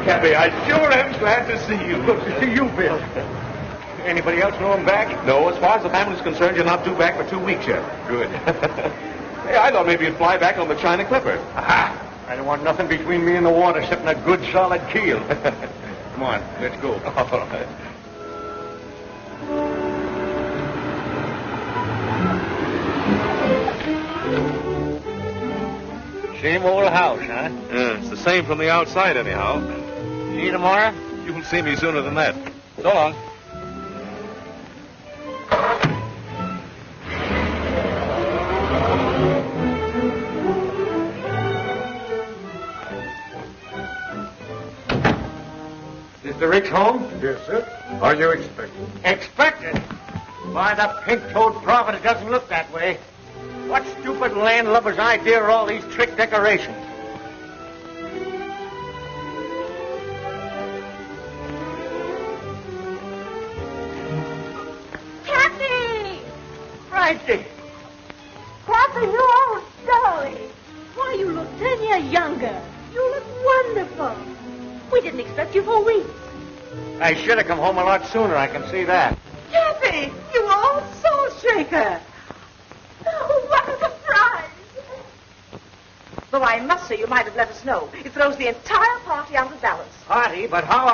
Cappy, I sure am glad to see you. Good to see you, Bill. Anybody else know him back? No, as far as the family's concerned, you're not due back for 2 weeks yet. Good. Hey, I thought maybe you'd fly back on the China Clipper. Aha! I don't want nothing between me and the water except a good solid keel. Come on, let's go. All right. Same old house, huh? Yeah, it's the same from the outside, anyhow. See you tomorrow? You'll see me sooner than that. So long. Mr. Rick's home? Yes, sir. Are you expecting? Expected? Why, the pink-toed prophet, it doesn't look that way. What stupid landlubber's idea are all these trick decorations? Cappy! Frankie! Cappy, you old dolly! Why, you look 10 years younger. You look wonderful. We didn't expect you for weeks. I should have come home a lot sooner, I can see that. Cappy, you old soul shaker. Oh, what a surprise. Though I must say you might have let us know. It throws the entire party out of balance. Party, but how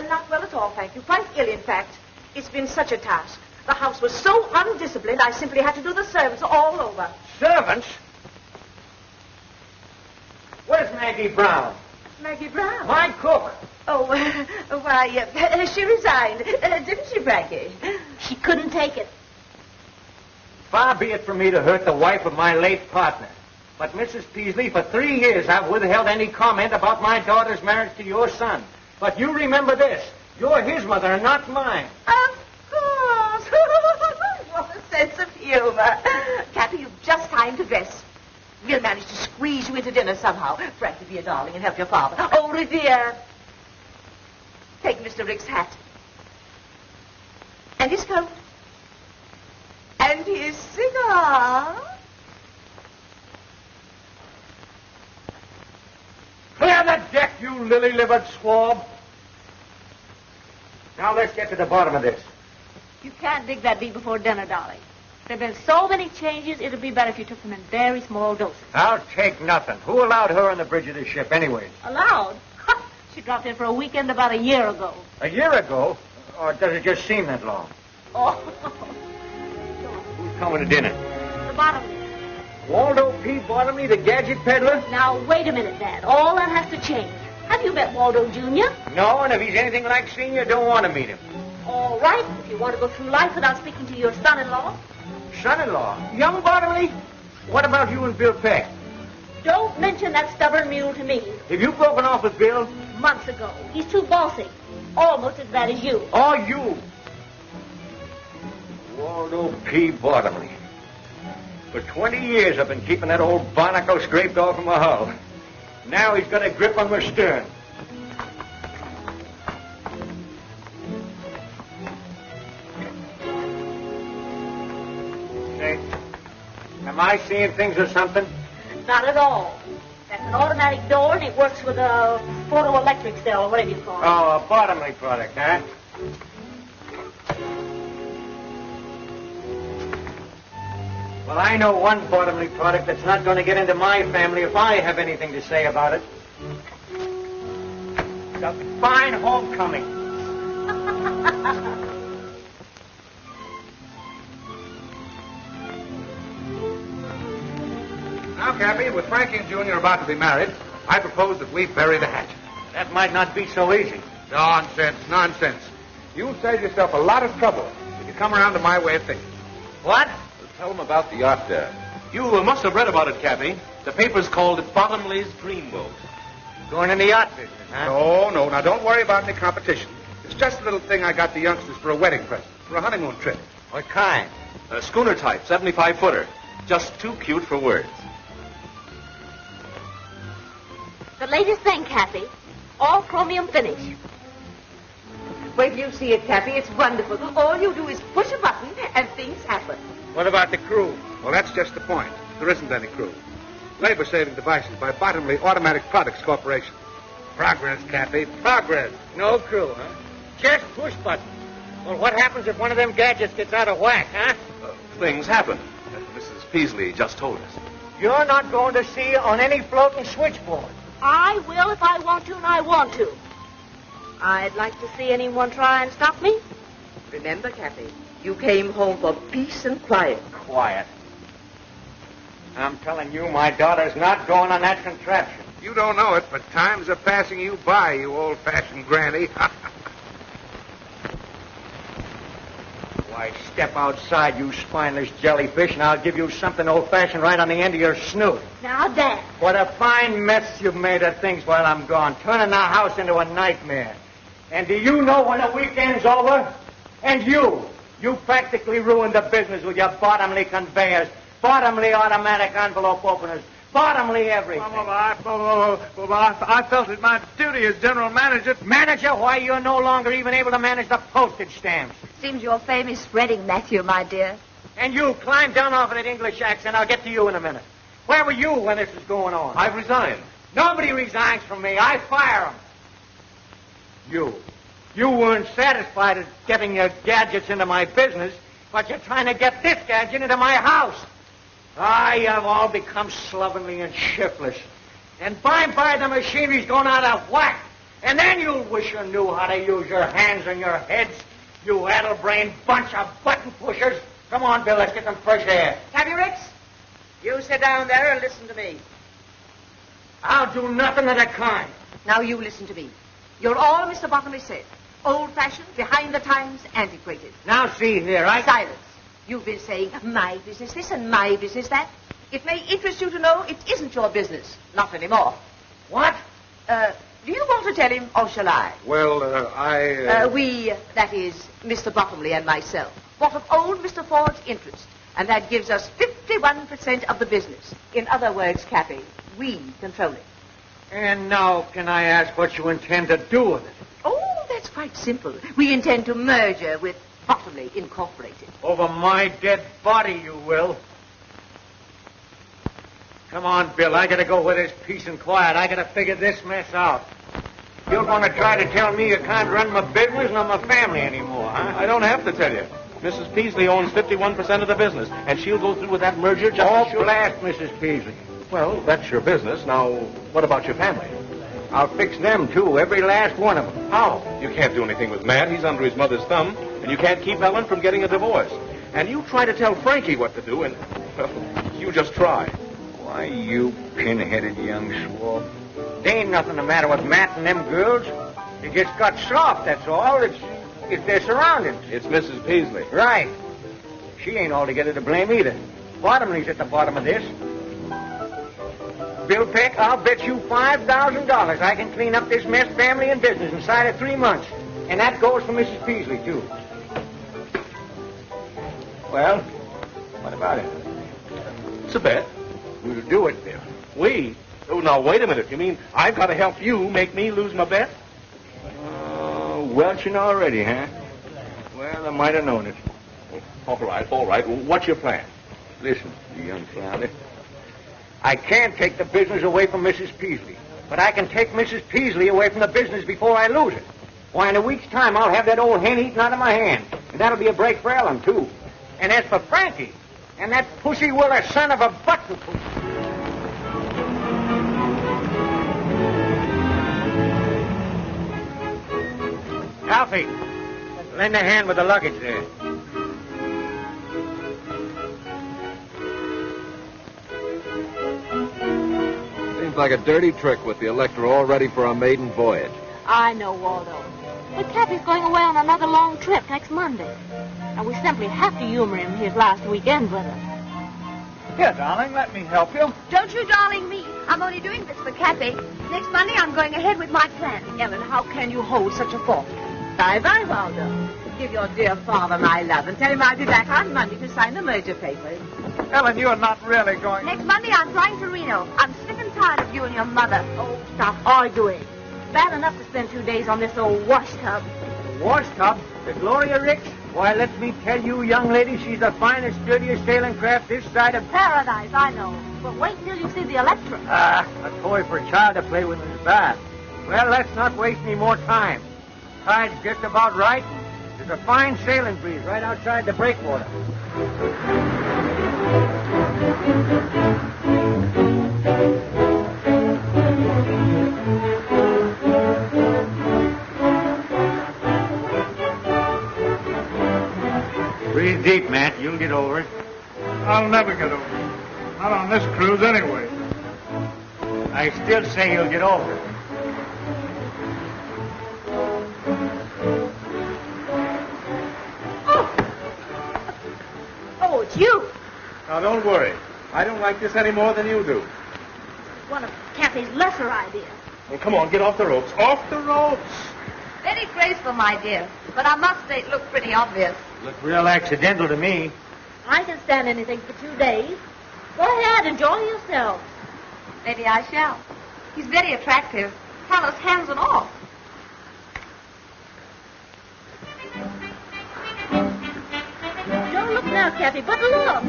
Not well at all, thank you. Quite ill, in fact. It's been such a task. The house was so undisciplined, I simply had to do the servants all over. Servants? Where's Maggie Brown? Maggie Brown? My cook. Oh, why, she resigned. Didn't she, Frankie? She couldn't take it. Far be it from me to hurt the wife of my late partner. But, Mrs. Peasley, for 3 years I've withheld any comment about my daughter's marriage to your son. But you remember this. You're his mother and not mine. Of course. What a sense of humor. Cappy, you've just time to dress. We'll manage to squeeze you into dinner somehow. Frankie, be a darling and help your father. Oh, Revere. Take Mr. Rick's hat. And his coat. And his cigar. Clear the deck, you lily-livered swab. Now let's get to the bottom of this. You can't dig that deep before dinner, darling. There have been so many changes, it would be better if you took them in very small doses. I'll take nothing. Who allowed her on the bridge of the ship, anyways? Allowed? She dropped in for a weekend about a year ago. A year ago? Or does it just seem that long? Oh. Who's coming to dinner? The bottom. Waldo P. Bottomley, the gadget peddler? Now, wait a minute, Dad. All that has to change. Have you met Waldo Jr.? No, and if he's anything like Senior, don't want to meet him. All right, if you want to go through life without speaking to your son-in-law. Son-in-law? Young Bottomley? What about you and Bill Peck? Don't mention that stubborn mule to me. Have you broken off with Bill? Months ago. He's too bossy. Almost as bad as you. Or you? Waldo P. Bottomley. For 20 years I've been keeping that old barnacle scraped off of my hull. Now he's got a grip on my stern. Say, am I seeing things or something? Not at all. That's an automatic door, and it works with a photoelectric cell, or whatever you call it. Oh, a Bottomley product, huh? Well, I know one Bottomley product that's not going to get into my family if I have anything to say about it. It's a fine homecoming. Now, Cappy, with Frankie and Junior about to be married, I propose that we bury the hatchet. That might not be so easy. Nonsense, nonsense. You'll save yourself a lot of trouble if you come around to my way of thinking. What? Tell them about the yacht there. You must have read about it, Cappy. The papers called it Bottomley's Dreamboat. Going in the yacht business, huh? No. Now, don't worry about any competition. It's just a little thing I got the youngsters for a wedding present, for a honeymoon trip. What kind? A schooner type, 75-footer. Just too cute for words. The latest thing, Cappy. All chromium finish. Wait till you see it, Cappy. It's wonderful. All you do is push a button and things happen. What about the crew? Well, that's just the point. There isn't any crew. Labor-saving devices by Bottomley Automatic Products Corporation. Progress, Cappy, progress. No crew, huh? Just push buttons. Well, what happens if one of them gadgets gets out of whack, huh? Things happen. Mrs. Peasley just told us. You're not going to see on any floating switchboard. I will if I want to, and I want to. I'd like to see anyone try and stop me. Remember, Cappy, you came home for peace and quiet. Quiet. I'm telling you, my daughter's not going on that contraption. You don't know it, but times are passing you by, you old-fashioned granny. Why, step outside, you spineless jellyfish, and I'll give you something old-fashioned right on the end of your snoot. Now, Dad. What a fine mess you've made of things while I'm gone, turning the house into a nightmare. And do you know when the weekend's over? And you practically ruined the business with your Bottomley conveyors, Bottomley automatic envelope openers, Bottomley everything. I felt it my duty as general manager. Manager? Why, you're no longer even able to manage the postage stamps. Seems you're famous spreading, Matthew, my dear. And you, climb down off of that English accent. I'll get to you in a minute. Where were you when this was going on? I've resigned. Nobody resigns from me. I fire them. You weren't satisfied at getting your gadgets into my business, but you're trying to get this gadget into my house. You've all become slovenly and shiftless. And by and by the machinery's going out of whack. And then you'll wish you knew how to use your hands and your heads, you addle-brained bunch of button pushers. Come on, Bill, let's get some fresh air. Cappy Ricks, you sit down there and listen to me. I'll do nothing of the kind. Now you listen to me. You're all Mr. Bottomley said. Old-fashioned, behind the times, antiquated. Now, see here, Silence. You've been saying, my business this and my business that. It may interest you to know it isn't your business. Not anymore. What? Do you want to tell him, or shall I? Well, We, that is, Mr. Bottomley and myself, bought up old Mr. Ford's interest, and that gives us 51% of the business. In other words, Cappy, we control it. And now, can I ask what you intend to do with it? Oh, that's quite simple. We intend to merger with Bottomley Incorporated. Over my dead body, you will. Come on, Bill. I gotta go where there's peace and quiet. I gotta figure this mess out. You're gonna try to tell me you can't run my business nor my family anymore, huh? I don't have to tell you. Mrs. Peasley owns 51% of the business, and she'll go through with that merger just Oh, as sure. blast Mrs. Peasley. Well, that's your business. Now, what about your family? I'll fix them, too, every last one of them. How? You can't do anything with Matt. He's under his mother's thumb, and you can't keep Ellen from getting a divorce. And you try to tell Frankie what to do, and, well, you just try. Why, you pin-headed young swab. There ain't nothing the matter with Matt and them girls. They just got soft, that's all. It's their surroundings. It's Mrs. Peasley. Right. She ain't altogether to blame either. Bottomley's at the bottom of this. Bill Peck, I'll bet you $5,000 I can clean up this mess, family and business, inside of 3 months. And that goes for Mrs. Peasley, too. Well, what about it? It's a bet. We'll do it, Bill. We? Oh, now, wait a minute. You mean I've got to help you make me lose my bet? Welching already, huh? Well, I might have known it. All right, all right. What's your plan? Listen, you young flounder. I can't take the business away from Mrs. Peasley, but I can take Mrs. Peasley away from the business before I lose it. Why, in a week's time, I'll have that old hen eaten out of my hand. And that'll be a break for Ellen, too. And as for Frankie, and that pussy willer son of a button pussy. Alfie, lend a hand with the luggage there. Seems like a dirty trick with the Electra all ready for a maiden voyage. I know, Waldo. But Cappy's going away on another long trip next Monday. And we simply have to humor him his last weekend with us. Here, darling, let me help you. Don't you darling me. I'm only doing this for Cappy. Next Monday, I'm going ahead with my plan. Ellen, how can you hold such a thought? Bye-bye, Waldo. Give your dear father my love and tell him I'll be back on Monday to sign the merger papers. Ellen, you're not really going... Next Monday, I'm flying to Reno. I'm sick and tired of you and your mother. Oh, stop arguing. Bad enough to spend 2 days on this old wash tub. Wash tub? The Gloria Ricks? Why, let me tell you, young lady, she's the finest, dirtiest sailing craft this side of... Paradise, I know. But wait until you see the Electra. A toy for a child to play with in his bath. Well, let's not waste any more time. Tide's just about right. There's a fine sailing breeze right outside the breakwater. Breathe deep, Matt. You'll get over it. I'll never get over it. Not on this cruise, anyway. I still say you'll get over it. Oh, it's you. Now, don't worry. I don't like this any more than you do. One of Cappy's lesser ideas. Well, come on, get off the ropes. Off the ropes! Very graceful, my dear. But I must say it looked pretty obvious. Looked real accidental to me. I can stand anything for 2 days. Go ahead, enjoy yourself. Maybe I shall. He's very attractive. Callous hands and all. Don't look now, Cappy, but look.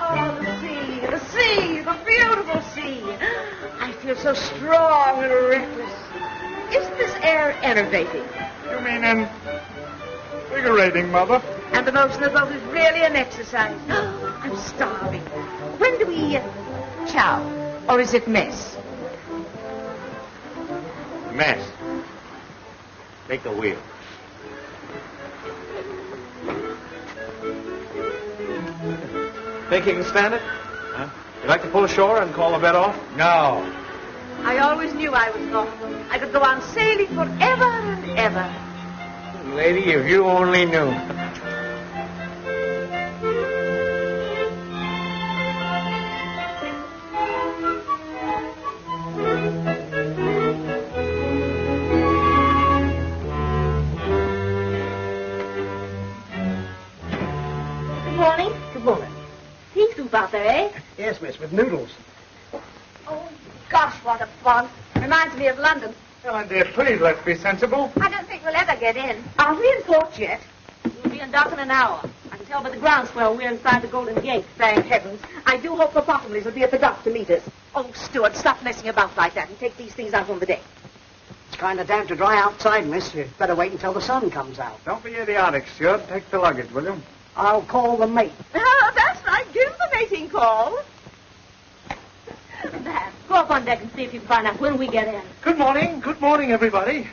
Oh, the sea, the beautiful sea. I feel so strong and reckless. Isn't this air enervating? You mean invigorating, Mother? And the motion of the boat is really an exercise. I'm starving. When do we chow? Or is it mess? Mess. Take the wheel. Think you can stand it? Huh? You like to pull ashore and call the bet off? No. I always knew I was not. I could go on sailing forever and ever. Lady, if you only knew. Good morning. Good morning. Tea soup out there, eh? Yes, miss, with noodles. Oh, gosh, what a fun. Reminds me of London. Ellen, dear, please, let's be sensible. I don't think we'll ever get in. Are we in port yet? We'll be in dock in an hour. I can tell by the groundswell we're inside the Golden Gate. Thank heavens. I do hope the Bottomleys will be at the dock to meet us. Oh, Stuart, stop messing about like that and take these things out on the deck. It's kind of damp to dry outside, miss. You'd better wait until the sun comes out. Don't be idiotic, Stuart. Take the luggage, will you? I'll call the mate. Oh, that's right. Give the mating call. There. Go up on deck and see if you can find out when we get in. Good morning, everybody.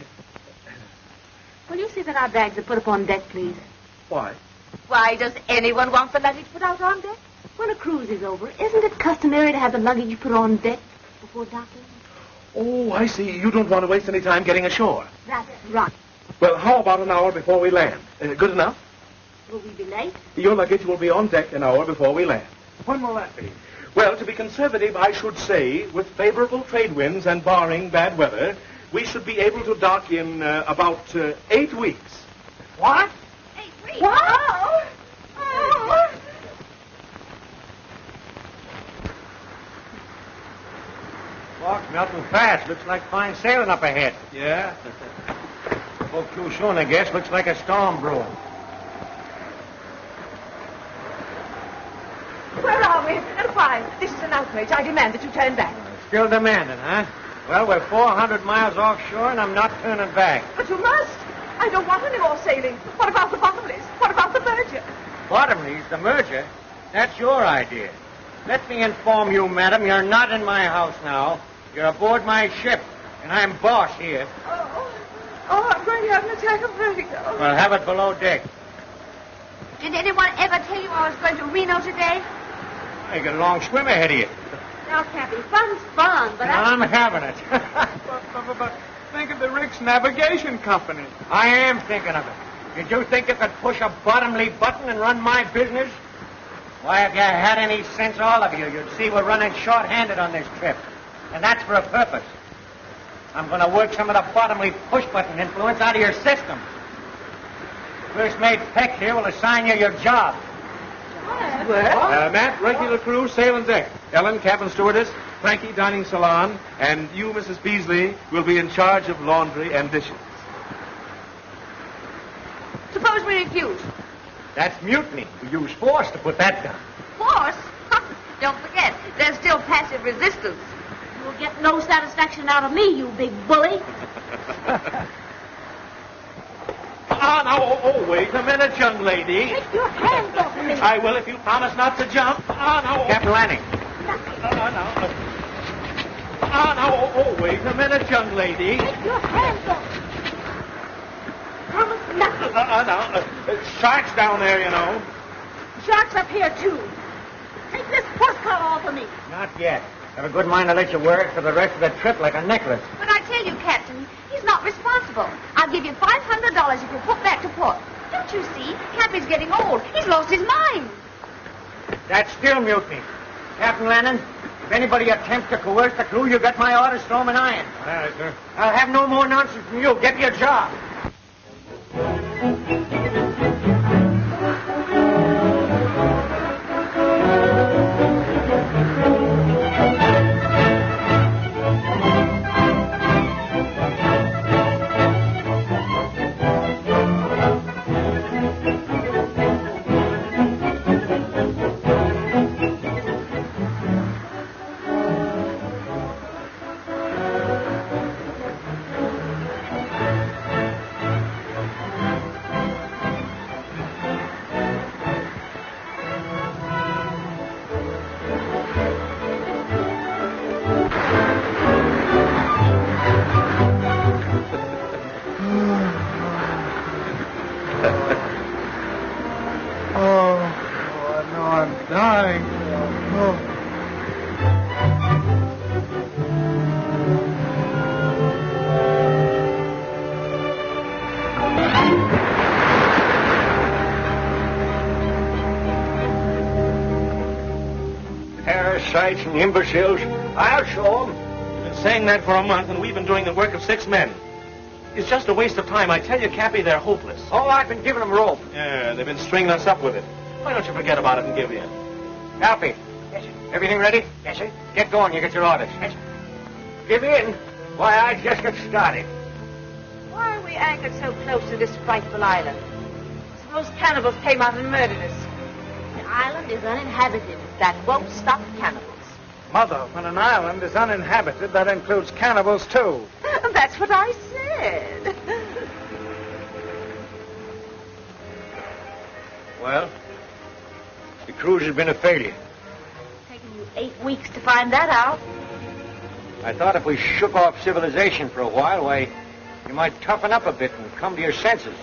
Will you see that our bags are put up on deck, please? Why? Why, does anyone want the luggage put out on deck? When a cruise is over, isn't it customary to have the luggage put on deck before docking? Oh, I see. You don't want to waste any time getting ashore. That's right. Well, how about an hour before we land? Good enough? Will we be late? Your luggage will be on deck an hour before we land. When will that be? Well, to be conservative, I should say, with favorable trade winds and barring bad weather, we should be able to dock in about 8 weeks. What? 8 weeks. Wow! Oh. Fog's melting fast. Looks like fine sailing up ahead. Yeah? Spoke too soon, I guess. Looks like a storm brewing. Where are we? And This is an outrage. I demand that you turn back. Still demanding, huh? Well, we're 400 miles offshore, and I'm not turning back. But you must. I don't want any more sailing. What about the Bottomleys? What about the merger? Bottomleys, the merger? That's your idea. Let me inform you, madam, you're not in my house now. You're aboard my ship, and I'm boss here. Oh, I'm going to have an attack of vertigo. Well, have it below deck. Did anyone ever tell you I was going to Reno today? You got a long swim ahead of you. Now, Cappy, fun's fun, but I'm having it. But think of the Rick's Navigation Company. I am thinking of it. Did you think you could push a bottomly button and run my business? Why, if you had any sense, all of you, you'd see we're running short-handed on this trip. And that's for a purpose. I'm going to work some of the bottomly push-button influence out of your system. First mate Peck here will assign you your job. Matt, regular crew, sail and deck. Ellen, cabin stewardess. Frankie, dining salon. And you, Mrs. Beasley, will be in charge of laundry and dishes. Suppose we refuse. That's mutiny. We use force to put that down. Force? Don't forget, there's still passive resistance. you'll get no satisfaction out of me, you big bully. Now, wait a minute, young lady. Take your hands off of me. I will if you promise not to jump. Captain Lanning. Wait a minute, young lady. Take your hands off. Promise nothing. Sharks down there, you know. Sharks up here, too. Take this horse collar off of me. Not yet. Have a good mind to let you wear it for the rest of the trip like a necklace. But I tell you, Captain, he's not responsible. I'll give you $500 if you put back to port. Don't you see? Cappy's getting old. He's lost his mind. That's still mutiny. Captain Lanning, if anybody attempts to coerce the crew, you got my orders, throw 'em in irons. All right, sir. I'll have no more nonsense from you. Get your job. Parasites and imbeciles. I'll show 'em. You've been saying that for a month, and we've been doing the work of 6 men. It's just a waste of time. I tell you, Cappy, they're hopeless. Oh, I've been giving 'em rope. Yeah, they've been stringing us up with it. Why don't you forget about it and give in? Cappy. Yes, sir. Everything ready? Yes, sir. Get going. You get your orders. Yes, sir. Give in. Why, I just got started. Why are we anchored so close to this frightful island? Suppose cannibals came out and murdered us. The island is uninhabited. That won't stop cannibals. Mother, when an island is uninhabited, that includes cannibals, too. That's what I said. Well, the cruise has been a failure. It's taken you 8 weeks to find that out. I thought if we shook off civilization for a while, why, you might toughen up a bit and come to your senses.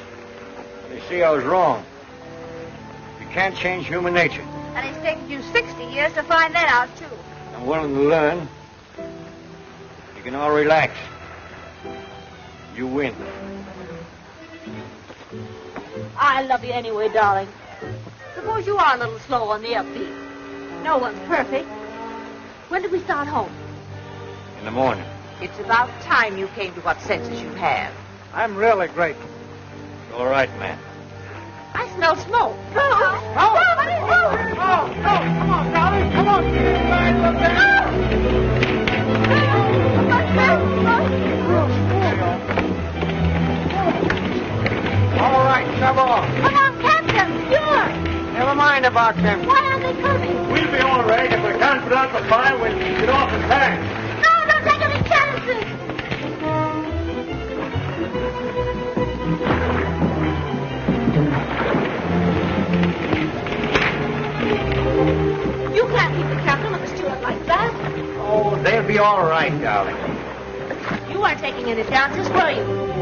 They see I was wrong. You can't change human nature. And it's taken you 60 years to find that out, too. I'm willing to learn. You can all relax. You win. I love you anyway, darling. Suppose you are a little slow on the upbeat. No one's perfect. When did we start home? In the morning. It's about time you came to what senses you have. I'm really grateful. All right, man. I smell smoke. All right, shove off. Come on, Captain. Yours. Never mind about them. Why aren't they coming? We'll be all right if we can't put out the fire, we'll get off and pack. No, don't take any chances. You can't keep the captain with the steward like that. Oh, they'll be all right, darling. You weren't taking any chances, were you?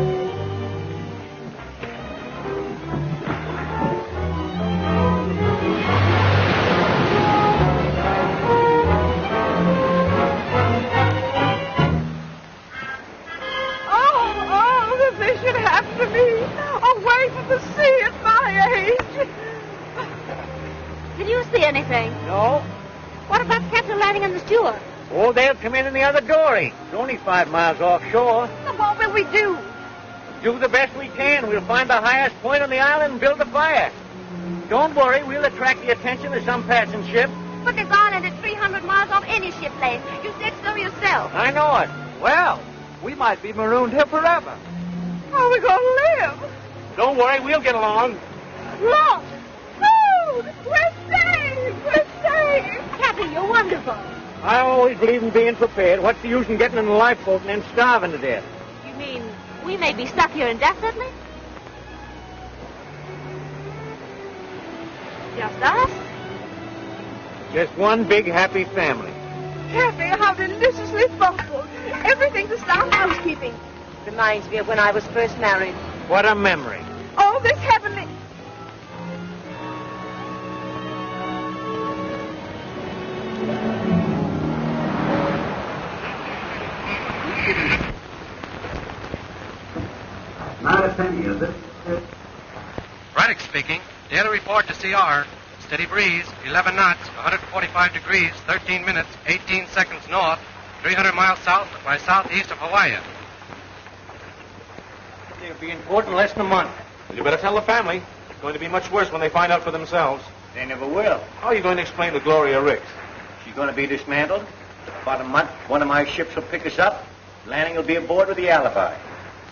Away from the sea at my age. Can you see anything? No? What about the captain landing and the steward? Oh, they'll come in the other dory. It's only 5 miles offshore. So what will we do? Do the best we can. We'll find the highest point on the island and build a fire. Don't worry, we'll attract the attention of some passing ship. But this island is 300 miles off any ship lane. You said so yourself. I know it. Well, we might be marooned here forever. How are we going to live? Don't worry, we'll get along. Lost! Food! We're saved! We're saved! Cappy, you're wonderful. I always believe in being prepared. What's the use in getting in the lifeboat and then starving to death? You mean we may be stuck here indefinitely? Just us? Just one big happy family. Cappy, how deliciously thoughtful. Everything's a sound housekeeping. Reminds me of when I was first married. What a memory. Oh, this heavenly... Not a penny, is it? Braddock speaking. Daily report to CR. Steady breeze, 11 knots, 145 degrees, 13 minutes, 18 seconds north, 300 miles south by southeast of Hawaii. It'll be in port in less than a month. Well, you better tell the family. It's going to be much worse when they find out for themselves. They never will. How are you going to explain to Gloria Ricks? She's going to be dismantled. About a month, one of my ships will pick us up. Landing will be aboard with the alibi.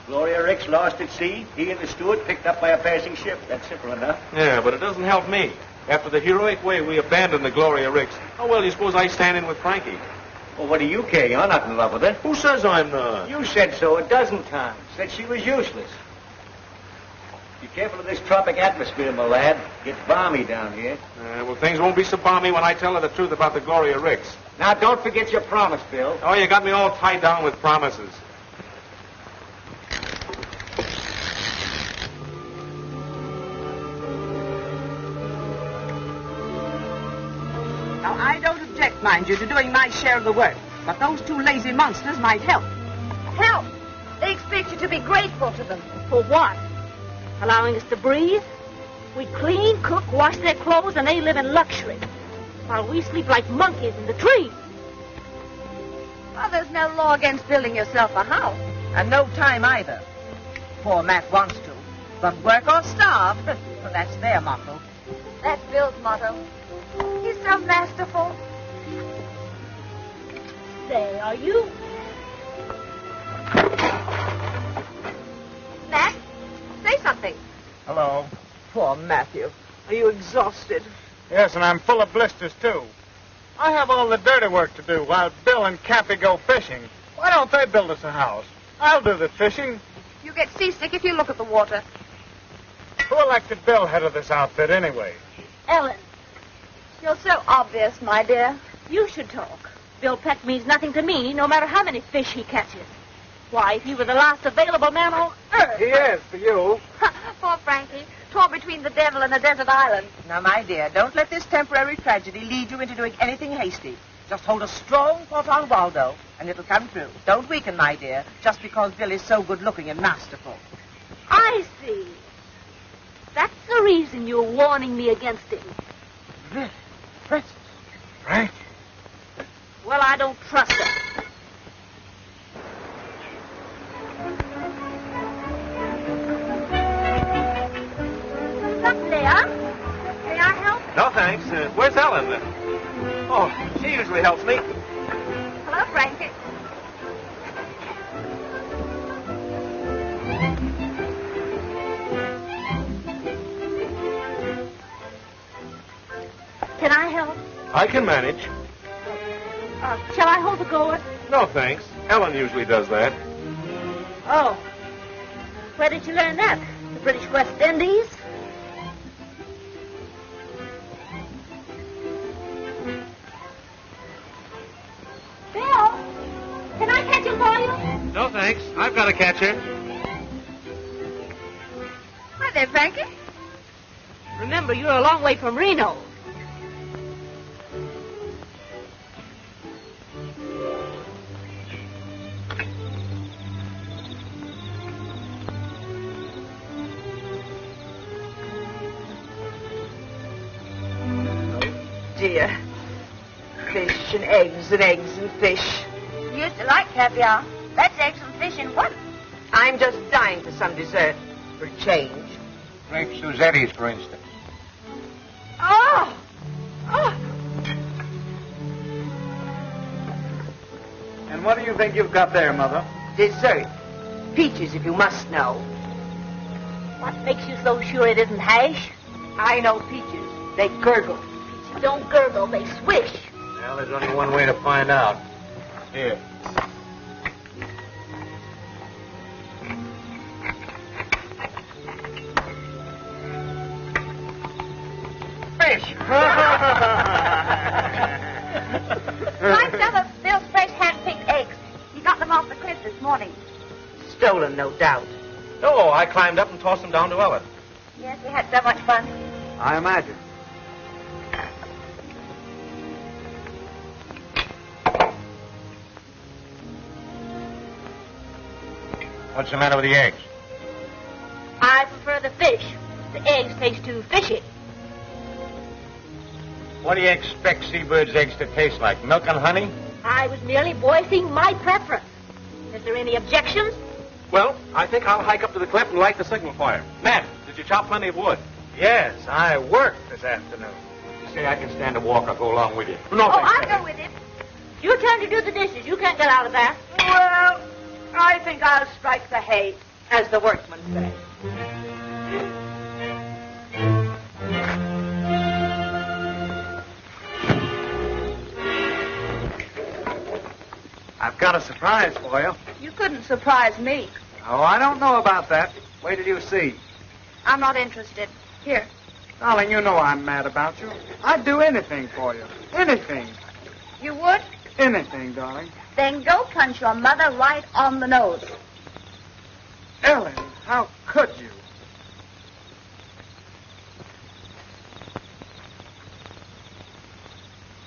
Gloria Ricks lost at sea. He and the steward picked up by a passing ship. That's simple enough. Yeah, but it doesn't help me. After the heroic way we abandoned the Gloria Ricks, how well do you suppose I stand in with Frankie? Well, what do you care? You're not in love with her. Who says I'm not? You said so a dozen times. Said she was useless. Be careful of this tropic atmosphere, my lad. It's balmy down here. Well, things won't be so balmy when I tell her the truth about the Gloria Ricks. Now, don't forget your promise, Bill. Oh, you got me all tied down with promises. Now, I don't object, mind you, to doing my share of the work. But those two lazy monsters might help. Help! They expect you to be grateful to them. For what? Allowing us to breathe? We clean, cook, wash their clothes, and they live in luxury. While we sleep like monkeys in the trees. Well, there's no law against building yourself a house. And no time either. Poor Matt wants to. But work or starve. That's their motto. That's Bill's motto. He's so masterful. Say, are you? Matt, say something. Hello. Poor Matthew. Are you exhausted? Yes, and I'm full of blisters, too. I have all the dirty work to do while Bill and Cappy go fishing. Why don't they build us a house? I'll do the fishing. You get seasick if you look at the water. Who elected Bill head of this outfit, anyway? Ellen, You're so obvious, my dear. you should talk. Bill Peck means nothing to me, no matter how many fish he catches. Why, if he were the last available man on earth. He is, for you. Poor Frankie, torn between the devil and a desert island. Now, my dear, don't let this temporary tragedy lead you into doing anything hasty. Just hold a strong thought on Waldo, and it'll come true. Don't weaken, my dear, just because Bill is so good-looking and masterful. I see. That's the reason you're warning me against him. Really? Francis. Frank. Well, I don't trust him. Up there. May I help? No, thanks. Where's Ellen? Oh, she usually helps me. Hello, Frankie. Can I help? I can manage. Shall I hold the gourd? No, thanks. Ellen usually does that. Oh. Where did you learn that? The British West Indies? Bill, can I catch him for you? No, thanks. I've got a catcher. Hi there, Frankie. Remember, you're a long way from Reno. Dear. Fish and eggs and eggs and fish. You used to like caviar. That's eggs and fish in one. I'm just dying for some dessert. For change. Grape Suzetti's, for instance. Oh! Oh! And what do you think you've got there, Mother? Dessert. Peaches, if you must know. What makes you so sure it isn't hash? I know peaches. They gurgle. Peaches don't gurgle, they swish. Well, there's only one way to find out. Here. Fish! Find some of Bill's fresh hand-picked eggs. He got them off the cliff this morning. Stolen, no doubt. No, I climbed up and tossed them down to Ellen. Yes, we had so much fun. I imagine. What's the matter with the eggs? I prefer the fish. The eggs taste too fishy. What do you expect seabirds' eggs to taste like? Milk and honey? I was merely voicing my preference. Is there any objections? Well, I think I'll hike up to the cliff and light the signal fire. Matt, did you chop plenty of wood? Yes, I worked this afternoon. You say I can stand a walk. I'll go along with you. No, Oh, thanks. I'll go with him. Your turn to do the dishes. You can't get out of that. Well, I think I'll strike the hay, as the workmen say. I've got a surprise for you. You couldn't surprise me. Oh, I don't know about that. Wait till you see. I'm not interested. Here. Darling, you know I'm mad about you. I'd do anything for you. Anything. You would? Anything, darling. Then go punch your mother right on the nose. Ellen, how could you?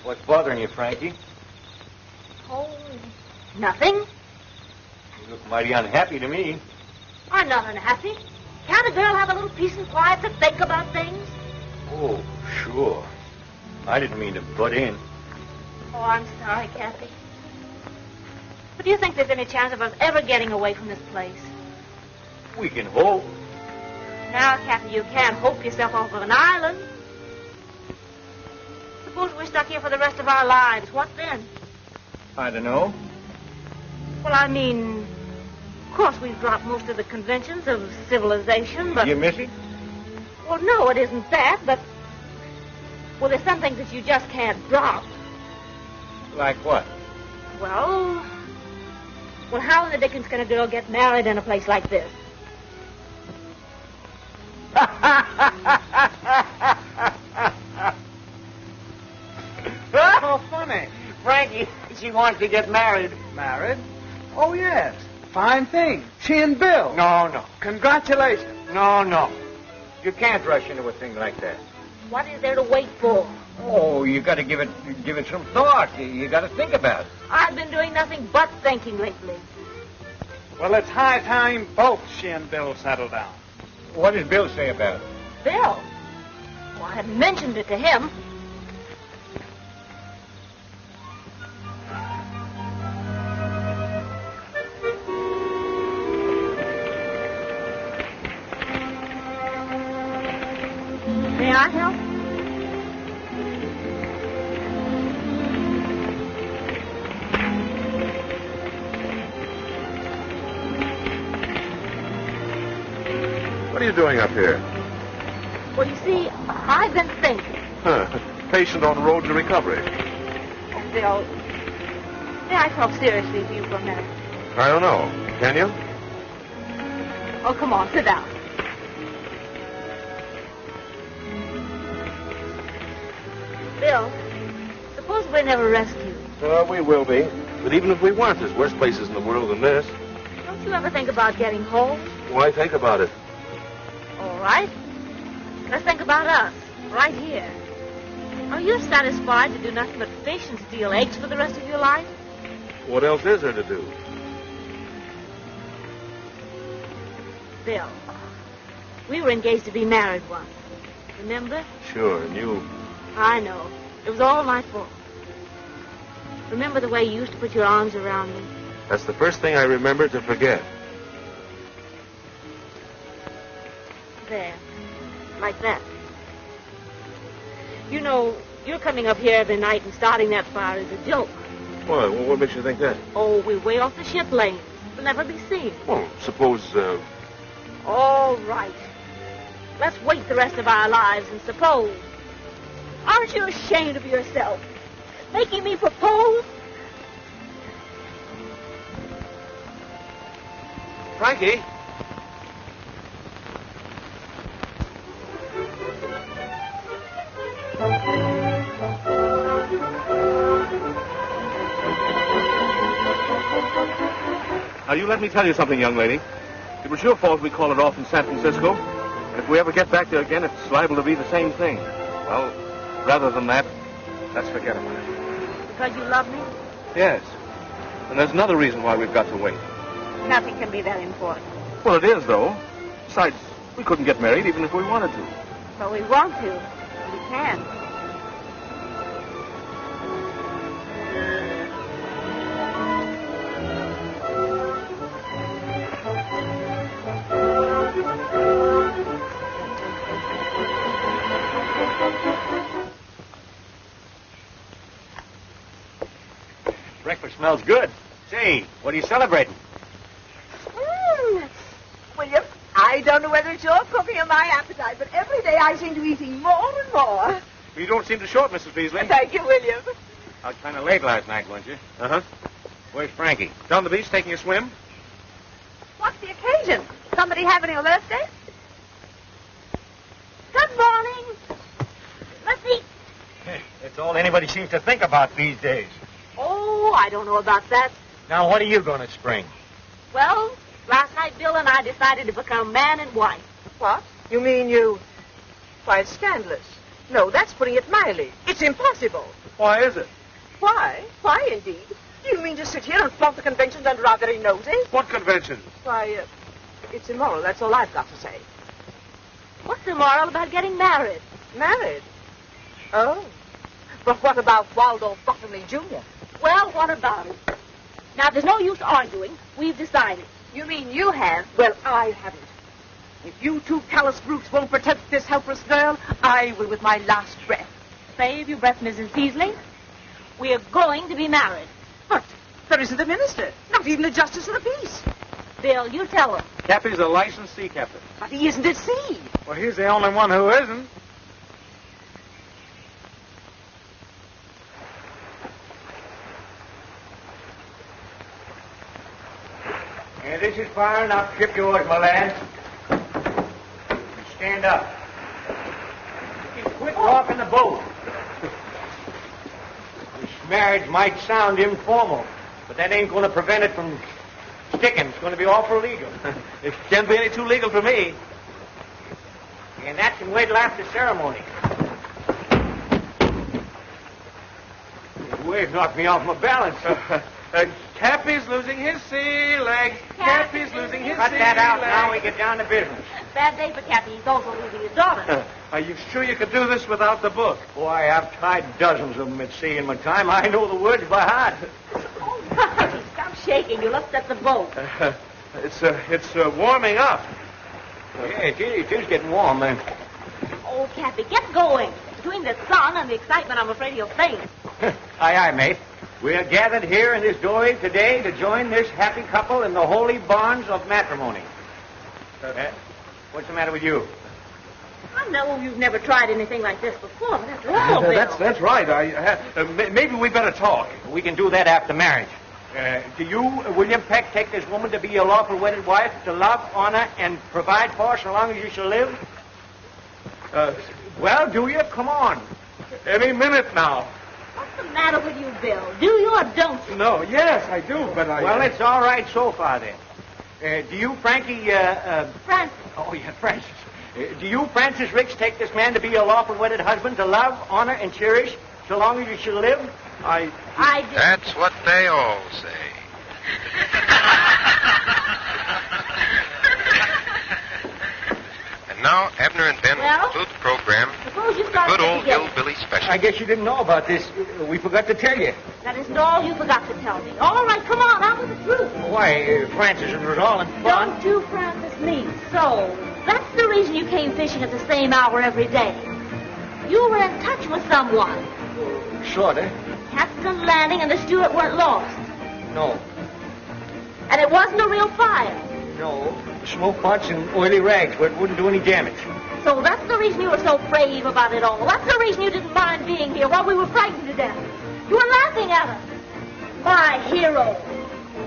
What's bothering you, Frankie? Oh, nothing. You look mighty unhappy to me. I'm not unhappy. Can't a girl have a little peace and quiet to think about things? Oh, sure. I didn't mean to butt in. Oh, I'm sorry, Cappy. But do you think there's any chance of us ever getting away from this place? We can hope. Now, Cappy, you can't hope yourself off of an island. Suppose we're stuck here for the rest of our lives. What then? I don't know. Well, I mean, of course we've dropped most of the conventions of civilization, but... You miss it? Well, no, it isn't that, but... Well, there's some things that you just can't drop. Like what? Well, how in the dickens can a girl get married in a place like this? Oh, funny. Frankie, she wants to get married. Married? Oh, yes. Fine thing. She and Bill. No. Congratulations. No. You can't rush into a thing like that. What is there to wait for? Oh, you got to give it some thought. You got to think about it. I've been doing nothing but thinking lately. Well, it's high time both she and Bill settle down. What does Bill say about it? Bill? Well, I hadn't mentioned it to him. May I help? What are you doing up here? Well, you see, I've been thinking. Huh. Patient on road to recovery. Oh, Bill, May I talk seriously to you for a minute? I don't know. Can you? Oh, come on, sit down. Bill, suppose we're never rescued. We will be. But even if we weren't, there's worse places in the world than this. Don't you ever think about getting home? Why think about it? All right. Let's think about us, right here. Are you satisfied to do nothing but fish and steal eggs for the rest of your life? What else is there to do? Bill, we were engaged to be married once. Remember? Sure, and you... I know. It was all my fault. Remember the way you used to put your arms around me? That's the first thing I remember to forget. There. Like that. You know, you're coming up here every night and starting that fire is a joke. What? What makes you think that? Oh, we're way off the ship lane. We'll never be seen. Well, suppose, All right. Let's wait the rest of our lives and suppose. Aren't you ashamed of yourself? Making me propose? Frankie? Now, you let me tell you something, young lady. It was your fault we called it off in San Francisco. And if we ever get back there again, it's liable to be the same thing. Well, rather than that, let's forget about it. Because you love me? Yes. And there's another reason why we've got to wait. Nothing can be that important. Well, it is, though. Besides, we couldn't get married even if we wanted to. But we want to. And we can. Breakfast smells good. Say, what are you celebrating? William, I don't know whether it's your cooking or my appetite, but every day I seem to be eating more and more. You don't seem to show it, Mrs. Beasley. Thank you, William. I was kind of late last night, weren't you? Uh-huh. Where's Frankie? Down the beach taking a swim? What's the occasion? Somebody having a birthday? Good morning. Let's eat. That's all anybody seems to think about these days. Oh, I don't know about that. Now, what are you going to spring? Well, last night Bill and I decided to become man and wife. What? You mean you... Why, it's scandalous. No, that's putting it mildly. It's impossible. Why is it? Why? Why, indeed? Do you mean to sit here and flaunt the conventions under our very noses? What convention? Why, it's immoral. That's all I've got to say. What's immoral about getting married? Married? Oh. But what about Waldo Bottomley, Jr.? Well, what about it? Now, there's no use arguing. We've decided. You mean you have? Well, I haven't. If you two callous brutes won't protect this helpless girl, I will with my last breath. Save your breath, Mrs. Peasley. We are going to be married. But there isn't a minister, not even a justice of the peace. Bill, you tell him. Cappy's a licensed sea captain. But he isn't at sea. Well, he's the only one who isn't. Yeah, this is fire enough. Ship yours, my lad. Stand up. Quit rocking the boat. This marriage might sound informal, but that ain't going to prevent it from sticking. It's going to be awful legal. It can't be any too legal for me. And that can wait till after ceremony. This wave knocked me off my balance. Cappy's losing his sea legs. Cappy's losing his Cut sea that out legs. now. We get down to business. Bad day for Cappy. He's also losing his daughter. Are you sure you could do this without the book? Boy, I've tried dozens of them at sea in my time. I know the words by heart. Oh, Rocky, stop shaking. You'll upset the boat. It's warming up. Yeah, it is getting warm, man. Oh, Cappy, get going. Between the sun and the excitement, I'm afraid he'll faint. Aye, aye, mate. We're gathered here in this doorway today to join this happy couple in the holy bonds of matrimony. What's the matter with you? I know you've never tried anything like this before, but after all, Bill... That's right. Maybe we better talk. We can do that after marriage. Do you, William Peck, take this woman to be your lawful wedded wife, to love, honor, and provide for so long as you shall live? Well, do you? Come on. Any minute now. What's the matter with you, Bill? Do you or don't you? No, yes, I do, but I... Well, it's all right so far, then. Do you, Frankie, Francis. Oh, yeah, Francis. Do you, Francis Ricks, take this man to be your lawful wedded husband, to love, honor, and cherish so long as you shall live? I do. That's what they all say. And now, Abner and Ben will conclude the program. Suppose you The start good old together. hillbilly special. I guess you didn't know about this. We forgot to tell you. That isn't all you forgot to tell me. All right, come on, out with the truth. Why, Francis, it was all in fun. Don't you, Francis, me. So, that's the reason you came fishing at the same hour every day. You were in touch with someone. Sorta. Captain Lanning and the steward weren't lost. No. And it wasn't a real fire. No. Smoke pots and oily rags where it wouldn't do any damage. So that's the reason you were so brave about it all. That's the reason you didn't mind being here while we were frightened to death. You were laughing at us. My hero,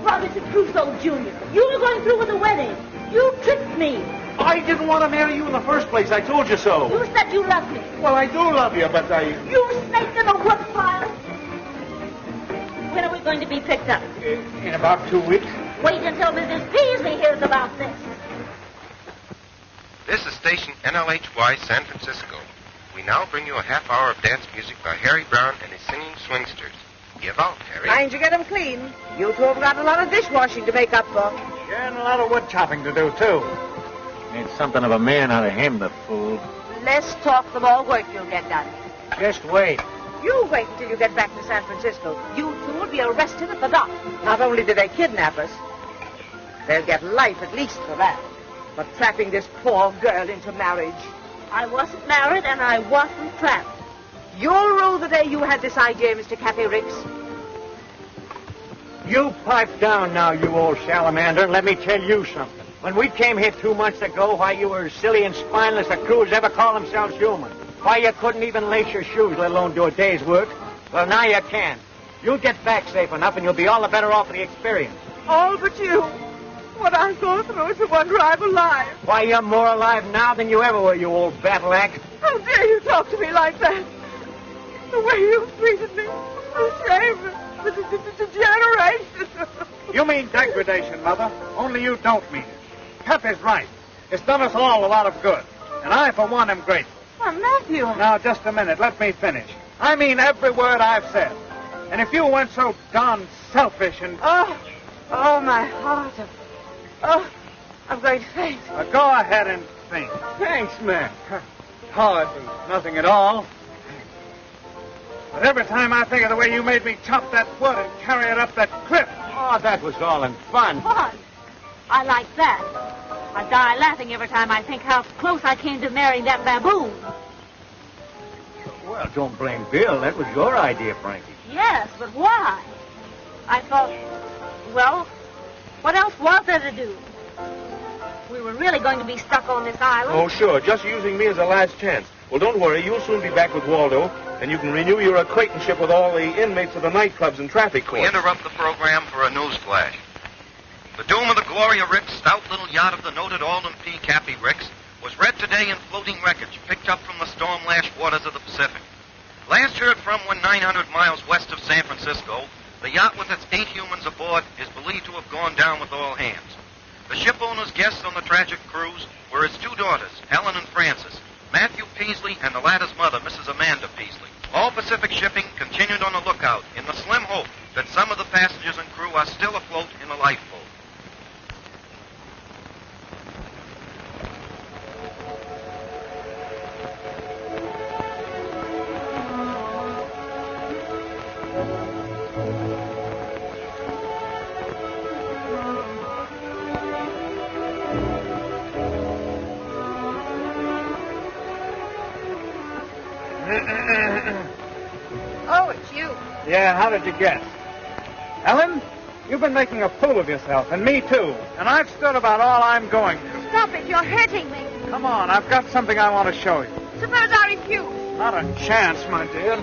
Robinson Crusoe Jr. You were going through with the wedding. You tricked me. I didn't want to marry you in the first place. I told you so. You said you loved me. Well, I do love you, but I... You snaked in a wood pile. When are we going to be picked up? In about 2 weeks. Wait until Mrs. Peasley hears about this. This is station NLHY San Francisco. We now bring you a half hour of dance music by Harry Brown and his singing swingsters. Give out, Harry. Mind you get them clean. You two have got a lot of dishwashing to make up for. Yeah, and a lot of wood chopping to do, too. Made something of a man out of him, the fool. Less talk, the more work you'll get done. Just wait. You wait until you get back to San Francisco. You two will be arrested at the dock. Not only did they kidnap us, they'll get life at least for that. But trapping this poor girl into marriage. I wasn't married and I wasn't trapped. You'll rue the day you had this idea, Mr. Cappy Ricks. You pipe down now, you old salamander, and let me tell you something. When we came here 2 months ago, why, you were as silly and spineless a crew as ever call themselves human. Why, you couldn't even lace your shoes, let alone do a day's work. Well, now you can. You'll get back safe enough, and you'll be all the better off for the experience. All but you. What I go through is the wonder I'm alive. Why, you're more alive now than you ever were, you old battle axe. How dare you talk to me like that? The way you treated me. The shame. The degeneration. You mean degradation, Mother. Only you don't mean it. Cappy's right. It's done us all a lot of good. And I, for one, am grateful. Well, Matthew. Now, just a minute. Let me finish. I mean every word I've said. And if you weren't so darn selfish and... Oh, my heart. I'm going to faint. Go ahead and think. Thanks, man. Oh, it was nothing at all. But every time I think of the way you made me chop that wood and carry it up that cliff... Oh, that was all in fun. Fun. I like that. I die laughing every time I think how close I came to marrying that baboon. Well, don't blame Bill. That was your idea, Frankie. Yes, but why? I thought, well, what else was there to do? We were really going to be stuck on this island. Oh, sure. Just using me as a last chance. Well, don't worry. You'll soon be back with Waldo, and you can renew your acquaintanceship with all the inmates of the nightclubs and traffic courts. We interrupt the program for a news flash. The doom of the Gloria Ricks, stout little yacht of the noted Alden P. Cappy Ricks, was read today in floating wreckage picked up from the storm-lashed waters of the Pacific. Last heard from when 900 miles west of San Francisco, the yacht with its 8 humans aboard is believed to have gone down with all hands. The ship owner's guests on the tragic cruise were his 2 daughters, Helen and Frances, Matthew Peasley, and the latter's mother, Mrs. Amanda Peasley. All Pacific shipping continued on the lookout in the slim hope that some of the passengers and crew are still afloat in the lifeboat. Oh, it's you. Yeah, how did you guess? Ellen, you've been making a fool of yourself, and me too. And I've stood about all I'm going to. Stop it. You're hurting me. Come on, I've got something I want to show you. Suppose I refuse. Not a chance, my dear.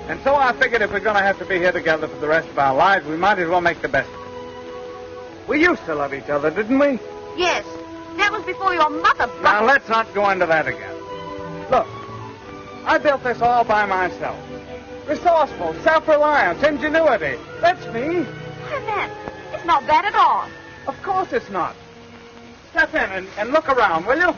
And so I figured if we're going to have to be here together for the rest of our lives, we might as well make the best of it. We used to love each other, didn't we? Yes. That was before your mother... Now, let's not go into that again. Look, I built this all by myself. Resourceful, self-reliance, ingenuity. That's me. Why, Matt, it's not bad at all. Of course it's not. Step in and look around, will you?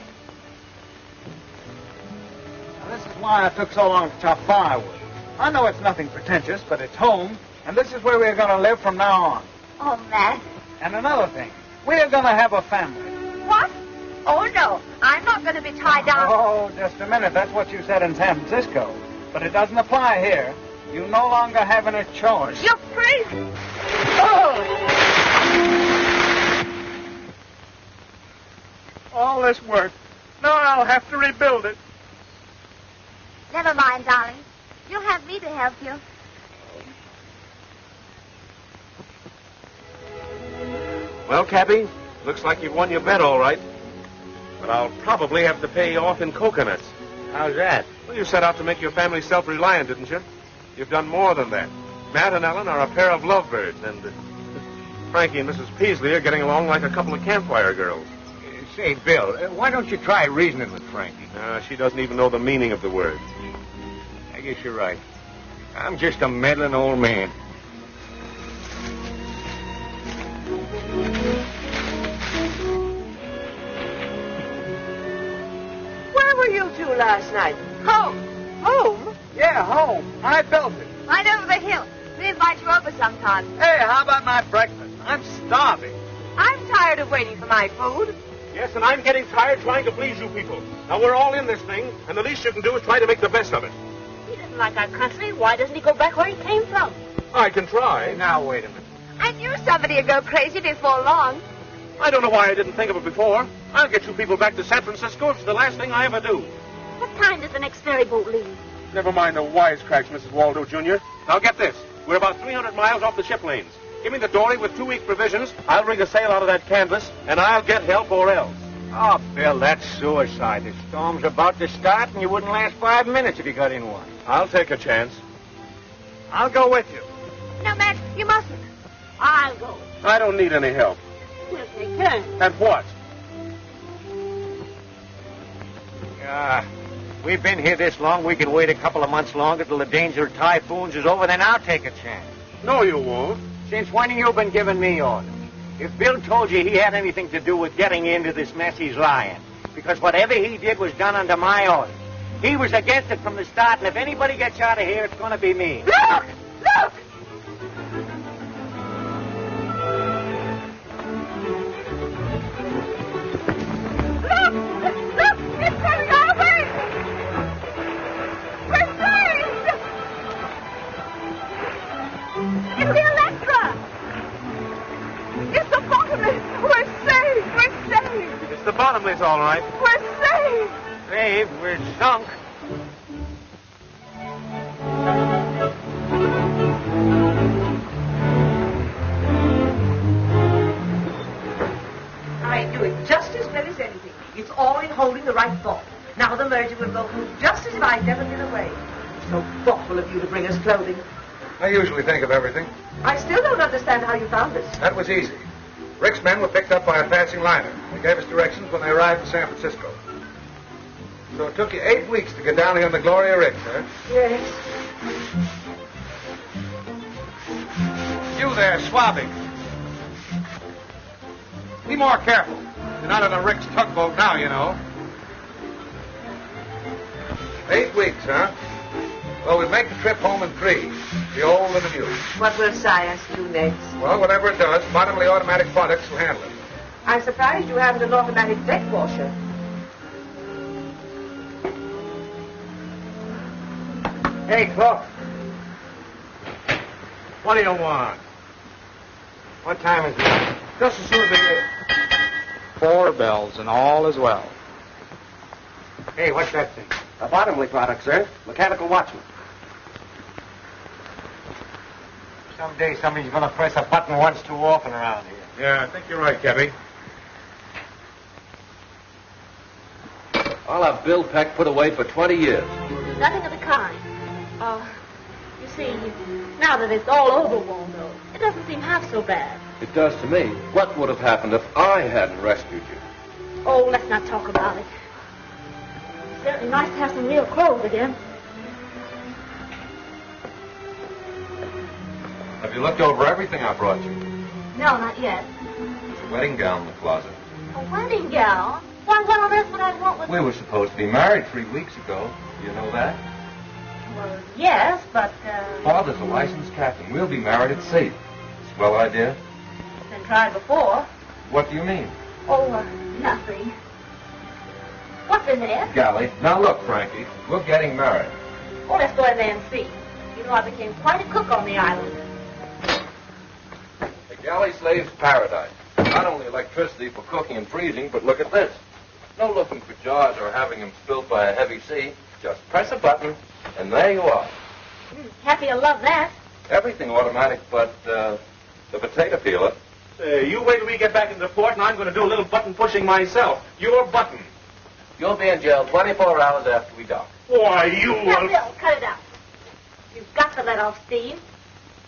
Now, this is why I took so long to chop firewood. I know it's nothing pretentious, but it's home, and this is where we're going to live from now on. Oh, Matt. And another thing, we're going to have a family. What? Oh, no. I'm not going to be tied down. Oh, just a minute. That's what you said in San Francisco. But it doesn't apply here. You no longer have any choice. You're crazy. Oh! All this work. Now I'll have to rebuild it. Never mind, darling. You'll have me to help you. Well, Cappy, looks like you've won your bet all right. But I'll probably have to pay you off in coconuts. How's that? Well, you set out to make your family self-reliant, didn't you? You've done more than that. Matt and Ellen are a pair of lovebirds, and Frankie and Mrs. Peasley are getting along like a couple of campfire girls. Say, Bill, why don't you try reasoning with Frankie? She doesn't even know the meaning of the word. I guess you're right. I'm just a meddling old man. Where were you two last night? Home. Home? Yeah, home. I built it. Right over the hill. We invite you over sometime. Hey, how about my breakfast? I'm starving. I'm tired of waiting for my food. Yes, and I'm getting tired trying to please you people. Now, we're all in this thing, and the least you can do is try to make the best of it. He doesn't like our country. Why doesn't he go back where he came from? I can try. Now, wait a minute. I knew somebody would go crazy before long. I don't know why I didn't think of it before. I'll get you people back to San Francisco. It's the last thing I ever do. What time does the next ferry boat leave? Never mind the wisecracks, Mrs. Waldo, Jr. Now, get this. We're about 300 miles off the ship lanes. Give me the dory with 2-week provisions. I'll rig a sail out of that canvas, and I'll get help or else. Oh, Bill, that's suicide. The storm's about to start, and you wouldn't last 5 minutes if you got in one. I'll take a chance. I'll go with you. No, Matt, you mustn't. I'll go. I don't need any help. We'll take turns. And what? We've been here this long, we can wait a couple of months longer till the danger of typhoons is over, then I'll take a chance. No, you won't. Since when have you been giving me orders? If Bill told you he had anything to do with getting into this mess, he's lying. Because whatever he did was done under my orders. He was against it from the start, and if anybody gets out of here, it's going to be me. Look! Look! Look! It's coming our way! We're saved! It's the Electra! It's the Bottomless! We're saved! We're saved! It's the Bottomless, all right. We're saved! Saved, we're sunk. I knew it just as well as anything. It's all in holding the right thought. Now the merger will go through just as if I'd never been away. So thoughtful of you to bring us clothing. I usually think of everything. I still don't understand how you found us. That was easy. Rick's men were picked up by a passing liner. They gave us directions when they arrived in San Francisco. So it took you 8 weeks to get down here on the Gloria Rick, huh? Yes. You there, swabbing. Be more careful. You're not on a Rick's tugboat now, you know. 8 weeks, huh? Well, we'll make the trip home in 3. The old and the new. What will science do next? Well, whatever it does, bottomly automatic products will handle it. I'm surprised you haven't an automatic deck washer. Hey, cook. What do you want? What time is it? Just as soon as they... 4 bells, and all is well. Hey, what's that thing? A Bottomley product, sir. Mechanical watchman. Someday somebody's going to press a button once too often around here. Yeah, I think you're right, Cappy. I'll have Bill Peck put away for 20 years. Nothing of the kind. You see, now that it's all over, Waldo, it doesn't seem half so bad. It does to me. What would have happened if I hadn't rescued you? Oh, let's not talk about it. It's certainly nice to have some real clothes again. Have you looked over everything I brought you? No, not yet. There's a wedding gown in the closet. A wedding gown? Why, what on earth would I want with... We were supposed to be married 3 weeks ago. Do you know that? Well, yes, but, Father's a licensed captain. We'll be married at sea. Swell idea? Been tried before. What do you mean? Oh, nothing. What's in there? Galley. Now look, Frankie, we're getting married. Oh, let's go in there and see. You know, I became quite a cook on the island. The galley slave's paradise. Not only electricity for cooking and freezing, but look at this. No looking for jars or having them spilt by a heavy sea. Just press a button, and there you are. Happy to love that. Everything automatic but the potato peeler. Say, you wait till we get back into the port, and I'm going to do a little button pushing myself. Your button. You'll be in jail 24 hours after we dock. Why, you... Now, Bill, cut it out. You've got to let off steam.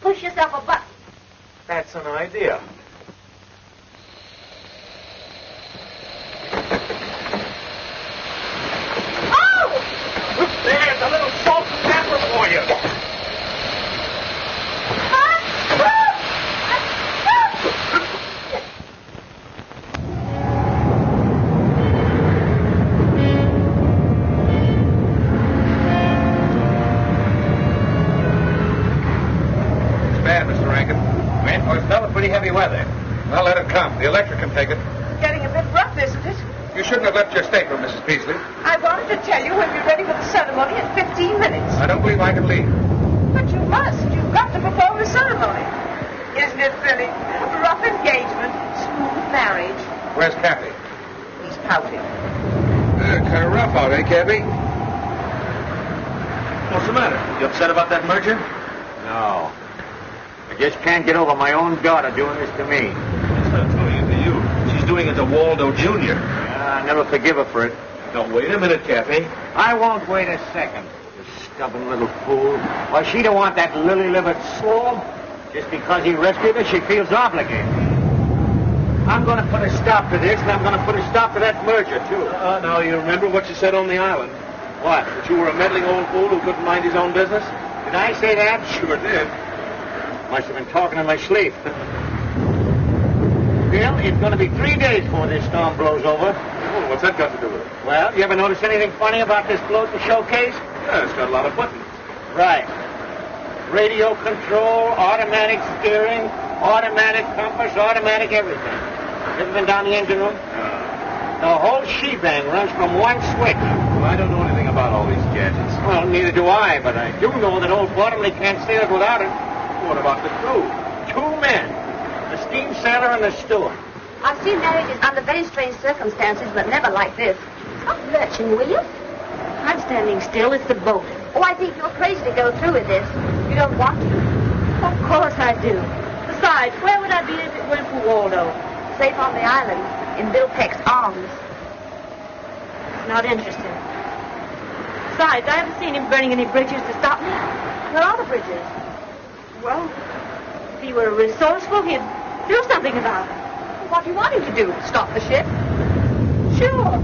Push yourself a button. That's an idea. Oh! There's a little salt and pepper for you. Heavy weather. Well, let it come. The electric can take it. Getting a bit rough, isn't it? You shouldn't have left your stateroom, Mrs. Peasley. I wanted to tell you when we're ready for the ceremony in 15 minutes. I don't believe I can leave. But you must. You've got to perform the ceremony. Isn't it silly? Rough engagement, smooth marriage. Where's Cappy? He's pouting. Kind of rough out, eh, Cappy? What's the matter? You upset about that merger? No. I just can't get over my own daughter doing this to me. She's not doing it to you. She's doing it to Waldo Jr. Yeah, I never forgive her for it. Now, wait a minute, Cappy. I won't wait a second. You stubborn little fool. Why, she don't want that lily-livered swab. Just because he rescued her, she feels obligated. I'm going to put a stop to this, and I'm going to put a stop to that merger, too. Now, you remember what you said on the island? What? That you were a meddling old fool who couldn't mind his own business? Did I say that? Sure did. Must have been talking in my sleep. Bill, it's going to be 3 days before this storm blows over. Oh, what's that got to do with it? Well, you ever notice anything funny about this floating showcase? Yeah, it's got a lot of buttons. Right. Radio control, automatic steering, automatic compass, automatic everything. Ever been down the engine room? The whole shebang runs from one switch. Well, I don't know anything about all these gadgets. Well, neither do I, but I do know that old Bottomley can't steer it without it. What about the crew? 2 men. The steam sailor and the steward. I've seen marriages under very strange circumstances, but never like this. Stop lurching, will you? I'm standing still. It's the boat. Oh, I think you're crazy to go through with this. You don't want to. Of course I do. Besides, where would I be if it weren't for Waldo? Safe on the island, in Bill Peck's arms. It's not interesting. Besides, I haven't seen him burning any bridges to stop me. Where are the bridges? Well, if he were resourceful, he'd do something about it. What do you want him to do? Stop the ship? Sure.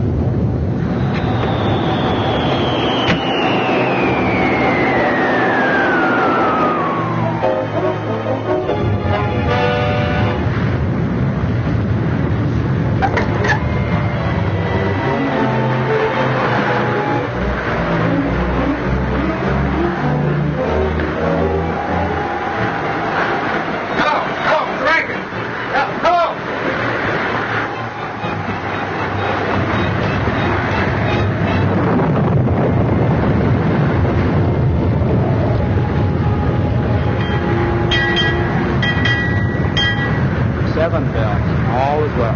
All is well.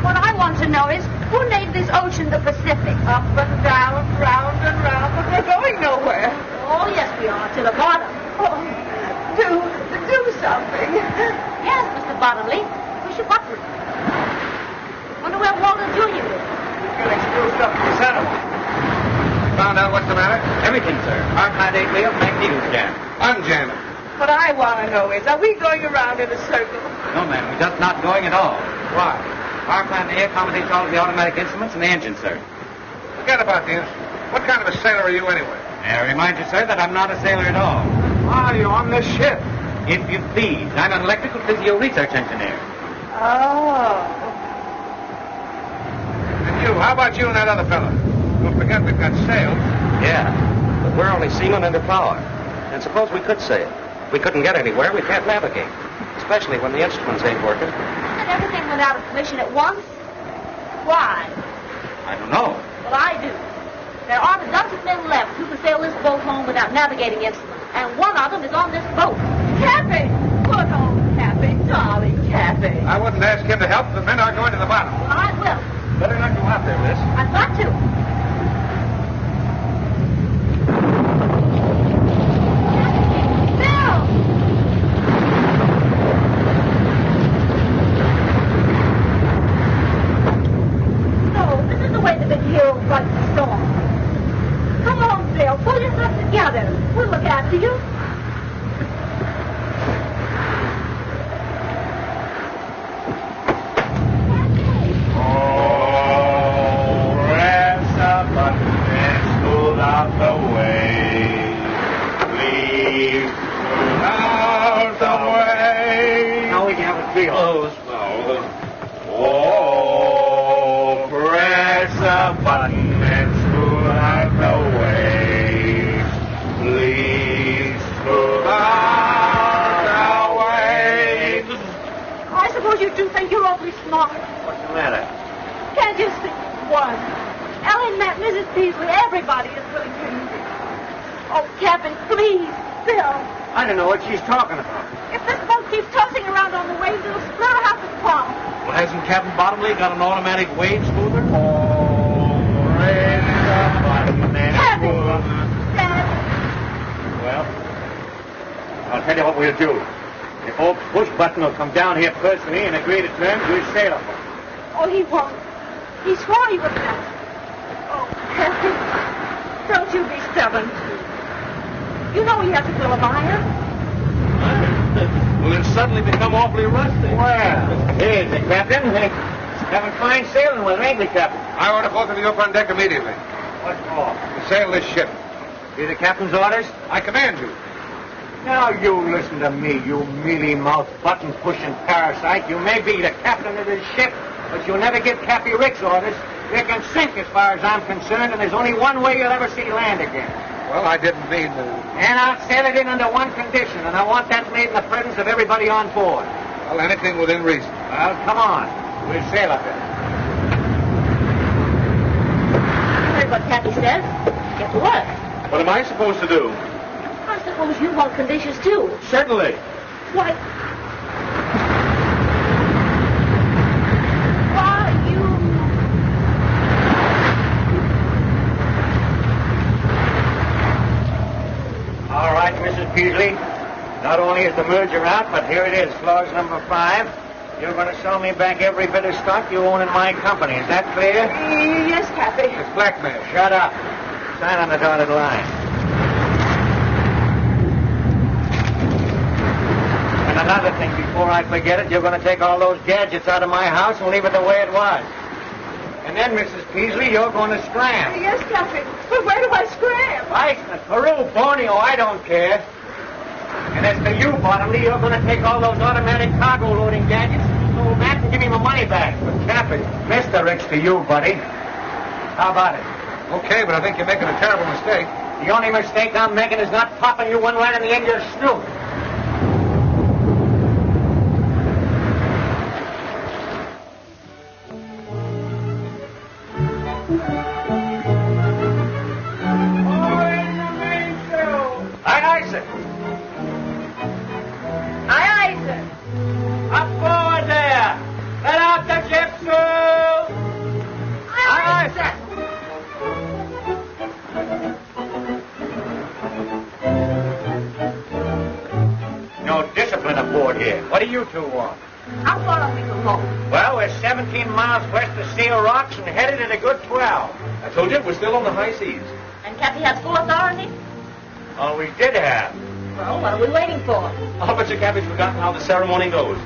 What I want to know is, who named this ocean the Pacific? Up and down, round and round, but we're going nowhere. Oh, yes, we are. To the bottom. Oh, do something. Yes, Mr. Bottomley. Push a button. Wonder where Waldo Jr. is. Getting spruced up for the ceremony. Found out what's the matter? everything, sir. Our plant ain't real, make needles jam. Unjam it. What I want to know is, are we going around in a circle? No, ma'am, we're just not going at all. Why? Our plant A accommodates all of the automatic instruments and the engine, sir. Forget about the instrument. What kind of a sailor are you anyway? May I remind you, sir, that I'm not a sailor at all. Why are you on this ship? If you please, I'm an electrical physio research engineer. Oh. And you, how about you and that other fella? Don't forget we've got sails. Yeah, but we're only seamen under power. And suppose we could sail. We couldn't get anywhere, we can't navigate. Especially when the instruments ain't working. And everything went out of commission at once? Why? I don't know. Well, I do. There aren't a dozen men left who can sail this boat home without navigating instruments. And one of them is on this boat. Cappy! Put on Cappy, darling Cappy. I wouldn't ask him to help. The men are going to the bottom. Well, I will. Better not go out there, miss. I've got to. Pull yourself together. We'll look after you. Oh, press a button and smooth out the way. Please smooth out the way. Now we can have a feel. Oh, press a button and smooth out the way. Please smooth out the way. I suppose you do think you're awfully smart. What's the matter? Can't you see? One. Ellen met Mrs. Peasley. Everybody is really crazy. Oh, Captain, please, Bill. I don't know what she's talking about. If this boat keeps tossing around on the waves, it'll split her half its bottom. Well, hasn't Captain Bottomley got an automatic wave smoother? Oh, press a button and Captain! smooth. Dad! Well, I'll tell you what we'll do. If old Push Button will come down here personally and agree to terms, we'll sail up. Oh, he won't. He swore he would not. Oh, Captain, don't you be stubborn, too. You know he hasn't will of iron. Well, it's suddenly become awfully rusty. Well, here's the captain. Having fine sailing with her, ain't we, Captain? I order both of you up on deck immediately. What for? To sail this ship. Be the captain's orders? I command you. Now you listen to me, you mealy-mouthed, button-pushing parasite. You may be the captain of this ship, but you'll never get Cappy Rick's orders. You can sink as far as I'm concerned, and there's only one way you'll ever see land again. Well, I didn't mean to. And I'll sail it in under one condition, and I want that made in the presence of everybody on board. Well, anything within reason. Well, come on. We'll sail up there. You heard what Cappy says. Get to work. What am I supposed to do? I suppose you want conditions, too. Certainly. Why... Why, you... All right, Mrs. Peasley. Not only is the merger out, but here it is, clause number 5. You're going to sell me back every bit of stock you own in my company. Is that clear? Yes, Cappy. It's blackmail. Shut up. Sign on the dotted line. And another thing, before I forget it, you're going to take all those gadgets out of my house and leave it the way it was. And then, Mrs. Peasley, you're going to scram. Yes, Cappy. But where do I scram? Iceland, Peru, Borneo, I don't care. And as for you, Bottomley, you're going to take all those automatic cargo loading gadgets and old Matt and give me my money back. But Cappy, Mr. Rich to you, buddy. How about it? Okay, but I think you're making a terrible mistake. The only mistake I'm making is not popping you one right in the end of your snoot. Aye, aye, sir. Aye, aye, sir. Up forward there. Let out the ship, sir. Aye, aye, sir. No discipline aboard here. What do you two want? How far are we from home? Well, we're 17 miles west of Seal Rocks and headed at a good 12. I told you, we're still on the high seas. And Cappy has full authority? Oh, we did have. Well, what are we waiting for? I'll bet you Cappy's forgotten how the ceremony goes.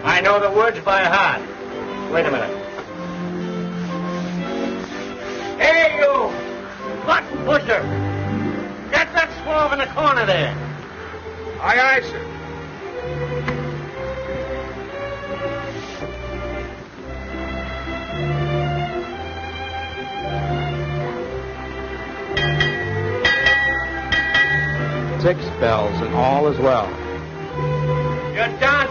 I know the words by heart. Wait a minute. Hey, you! Button pusher! Get that swab in the corner there. Aye, aye, sir. Six bells and all is well. You're done.